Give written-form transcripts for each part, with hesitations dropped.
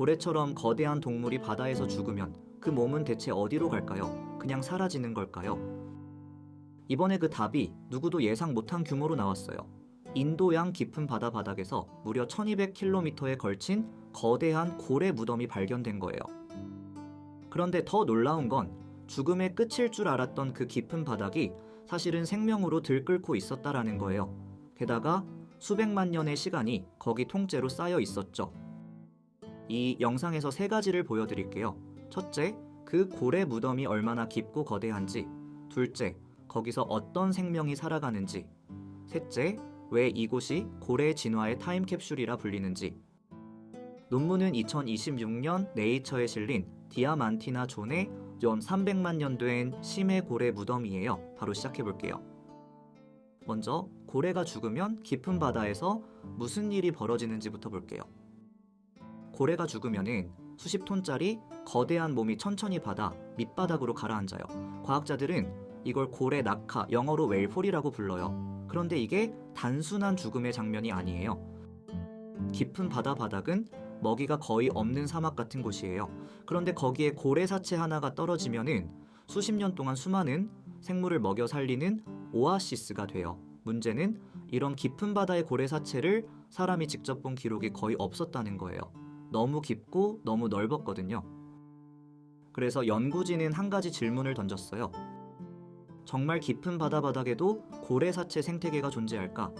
고래처럼 거대한 동물이 바다에서 죽으면 그 몸은 대체 어디로 갈까요? 그냥 사라지는 걸까요? 이번에 그 답이 누구도 예상 못한 규모로 나왔어요. 인도양 깊은 바다 바닥에서 무려 1200km에 걸친 거대한 고래 무덤이 발견된 거예요. 그런데 더 놀라운 건 죽음의 끝일 줄 알았던 그 깊은 바닥이 사실은 생명으로 들끓고 있었다라는 거예요. 게다가 수백만 년의 시간이 거기 통째로 쌓여 있었죠. 이 영상에서 세 가지를 보여드릴게요. 첫째, 그 고래 무덤이 얼마나 깊고 거대한지. 둘째, 거기서 어떤 생명이 살아가는지. 셋째, 왜 이곳이 고래 진화의 타임캡슐이라 불리는지. 논문은 2026년 네이처에 실린 디아만티나 존의 연 300만 년 된 심해 고래 무덤이에요. 바로 시작해볼게요. 먼저 고래가 죽으면 깊은 바다에서 무슨 일이 벌어지는지부터 볼게요. 고래가 죽으면은 수십 톤짜리 거대한 몸이 천천히 바다 밑바닥으로 가라앉아요. 과학자들은 이걸 고래 낙하, 영어로 웰폴이라고 불러요. 그런데 이게 단순한 죽음의 장면이 아니에요. 깊은 바다 바닥은 먹이가 거의 없는 사막 같은 곳이에요. 그런데 거기에 고래 사체 하나가 떨어지면은 수십 년 동안 수많은 생물을 먹여 살리는 오아시스가 돼요. 문제는 이런 깊은 바다의 고래 사체를 사람이 직접 본 기록이 거의 없었다는 거예요. 너무 깊고 너무 넓었거든요. 그래서 연구진은 한 가지 질문을 던졌어요. 정말 깊은 바다 바닥에도 고래 사체 생태계가 존재할까?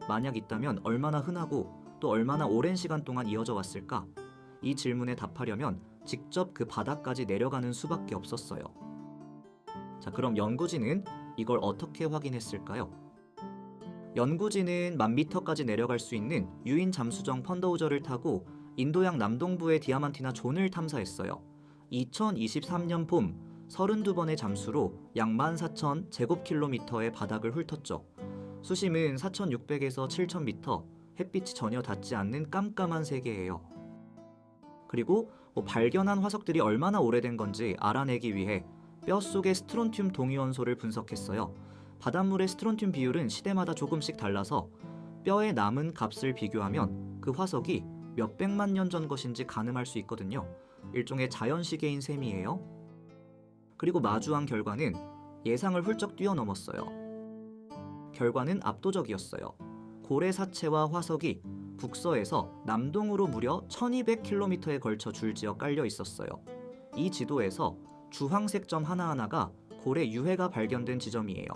만약 있다면 얼마나 흔하고 또 얼마나 오랜 시간 동안 이어져 왔을까? 이 질문에 답하려면 직접 그 바닥까지 내려가는 수밖에 없었어요. 자, 그럼 연구진은 이걸 어떻게 확인했을까요? 연구진은 10,000m까지 내려갈 수 있는 유인 잠수정 펀더우저를 타고 인도양 남동부의 디아만티나 존을 탐사했어요. 2023년 봄 32번의 잠수로 약 14,000제곱킬로미터의 바닥을 훑었죠. 수심은 4,600에서 7,000m, 햇빛이 전혀 닿지 않는 깜깜한 세계예요. 그리고 발견한 화석들이 얼마나 오래된 건지 알아내기 위해 뼛속의 스트론튬 동위원소를 분석했어요. 바닷물의 스트론튬 비율은 시대마다 조금씩 달라서 뼈에 남은 값을 비교하면 그 화석이 몇백만 년 전 것인지 가늠할 수 있거든요. 일종의 자연시계인 셈이에요. 그리고 마주한 결과는 예상을 훌쩍 뛰어넘었어요. 결과는 압도적이었어요. 고래 사체와 화석이 북서에서 남동으로 무려 1200km에 걸쳐 줄지어 깔려 있었어요. 이 지도에서 주황색 점 하나하나가 고래 유해가 발견된 지점이에요.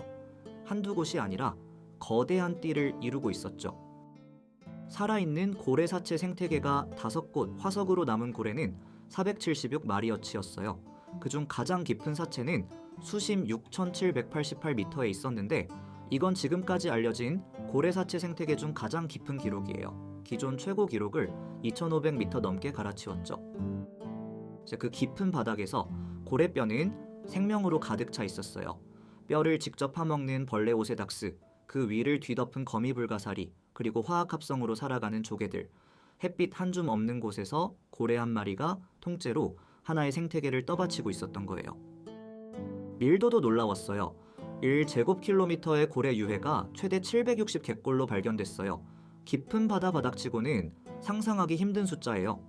한두 곳이 아니라 거대한 띠를 이루고 있었죠. 살아있는 고래 사체 생태계가 5곳, 화석으로 남은 고래는 476마리어치였어요. 그중 가장 깊은 사체는 수심 6,788m에 있었는데 이건 지금까지 알려진 고래 사체 생태계 중 가장 깊은 기록이에요. 기존 최고 기록을 2,500m 넘게 갈아치웠죠. 그 깊은 바닥에서 고래뼈는 생명으로 가득 차 있었어요. 뼈를 직접 파먹는 벌레 오세닥스, 그 위를 뒤덮은 거미불가사리, 그리고 화학합성으로 살아가는 조개들, 햇빛 한 줌 없는 곳에서 고래 한 마리가 통째로 하나의 생태계를 떠받치고 있었던 거예요. 밀도도 놀라웠어요. 1제곱킬로미터의 고래 유해가 최대 760갯골로 발견됐어요. 깊은 바다 바닥치고는 상상하기 힘든 숫자예요.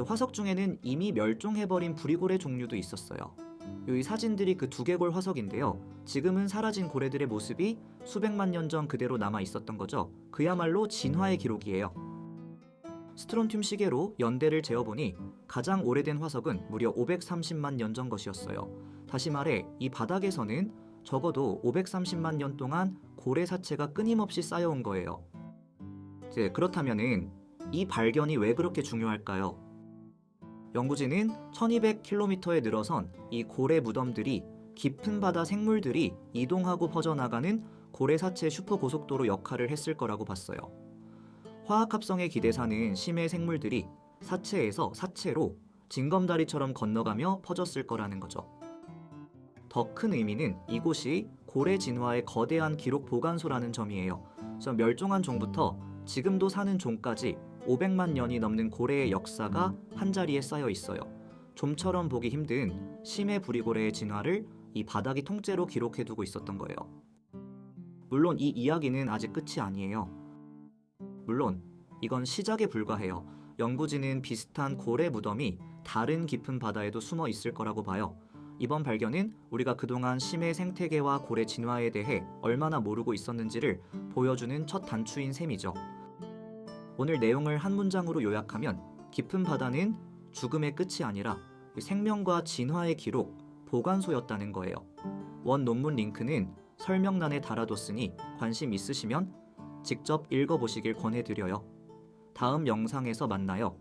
화석 중에는 이미 멸종해버린 부리고래 종류도 있었어요. 이 사진들이 그 두개골 화석인데요. 지금은 사라진 고래들의 모습이 수백만 년 전 그대로 남아 있었던 거죠. 그야말로 진화의 기록이에요. 스트론튬 시계로 연대를 재어보니 가장 오래된 화석은 무려 530만 년 전 것이었어요. 다시 말해 이 바닥에서는 적어도 530만 년 동안 고래 사체가 끊임없이 쌓여온 거예요. 그렇다면은 이 발견이 왜 그렇게 중요할까요? 연구진은 1200km에 늘어선 이 고래 무덤들이 깊은 바다 생물들이 이동하고 퍼져나가는 고래 사체 슈퍼고속도로 역할을 했을 거라고 봤어요. 화학합성에 기대사는 심해 생물들이 사체에서 사체로 징검다리처럼 건너가며 퍼졌을 거라는 거죠. 더 큰 의미는 이곳이 고래 진화의 거대한 기록 보관소라는 점이에요. 멸종한 종부터 지금도 사는 종까지 500만 년이 넘는 고래의 역사가 한자리에 쌓여 있어요. 좀처럼 보기 힘든 심해 부리고래의 진화를 이 바닥이 통째로 기록해두고 있었던 거예요. 물론 이 이야기는 아직 끝이 아니에요. 물론 이건 시작에 불과해요. 연구진은 비슷한 고래 무덤이 다른 깊은 바다에도 숨어 있을 거라고 봐요. 이번 발견은 우리가 그동안 심해 생태계와 고래 진화에 대해 얼마나 모르고 있었는지를 보여주는 첫 단추인 셈이죠. 오늘 내용을 한 문장으로 요약하면 깊은 바다는 죽음의 끝이 아니라 생명과 진화의 기록, 보관소였다는 거예요. 원 논문 링크는 설명란에 달아뒀으니 관심 있으시면 직접 읽어보시길 권해드려요. 다음 영상에서 만나요.